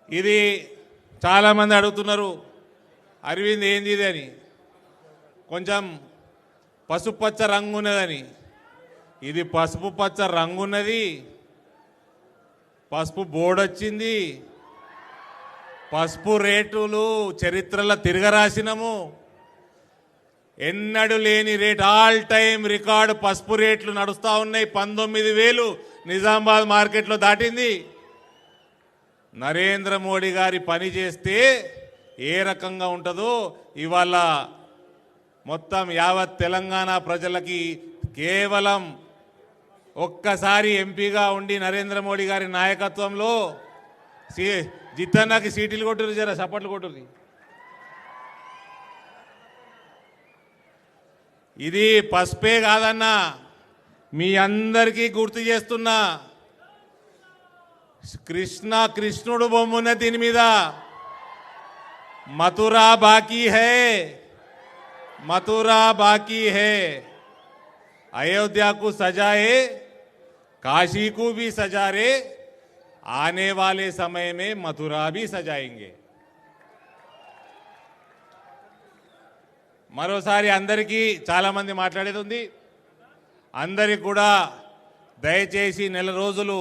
ఇది చాలామంది అడుగుతున్నారు, అరవింద్ ఏంది ఇది అని. కొంచెం పసుపు పచ్చ రంగు ఉన్నదని. ఇది పసుపు పచ్చ రంగు ఉన్నది, పసుపు బోర్డు వచ్చింది, పసుపు రేటులు చరిత్రలో తిరగరాసినము. ఎన్నడూ లేని రేట్, ఆల్ టైం రికార్డు పసుపు రేట్లు నడుస్తూ ఉన్నాయి. 19,000 నిజామాబాద్ మార్కెట్లో దాటింది. నరేంద్ర మోడీ గారి పని చేస్తే ఏ రకంగా ఉంటుందో ఇవాళ మొత్తం యావత్ తెలంగాణ ప్రజలకి కేవలం ఒక్కసారి ఎంపీగా ఉండి నరేంద్ర మోడీ గారి నాయకత్వంలో జితన్నకి సీటీలు కొట్టురు, జర సపట్లు కొట్టుర్రి. ఇది పసుపే కాదన్నా, మీ అందరికీ గుర్తు చేస్తున్నా, కృష్ణుడు బొమ్మున్న దీని మీద మథురా బాకీ హై, मथुरा बाकी है। अयोध्या को सजाए, काशी को भी सजा रे, आने वाले समय में मथुरा भी सजाएंगे। మరోసారి అందరికీ చాలా మంది మాట్లాడేది ఉంది. అందరికి కూడా దయచేసి నెల రోజులు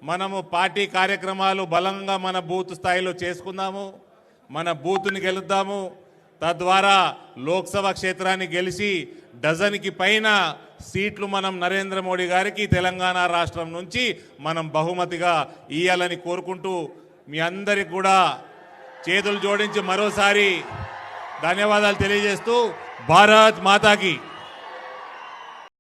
మనము పార్టీ కార్యక్రమాలు బలంగా మన బూత్ స్థాయిలో చేసుకుందాము, మన బూత్ని గెలుద్దాము. తద్వారా లోక్సభ క్షేత్రాన్ని గెలిచి డజన్కి పైన సీట్లు మనం నరేంద్ర మోడీ గారికి తెలంగాణ రాష్ట్రం నుంచి మనం బహుమతిగా ఇయ్యాలని కోరుకుంటూ మీ అందరికి కూడా చేతులు జోడించి మరోసారి ధన్యవాదాలు తెలియజేస్తూ భారత్ మాతాకి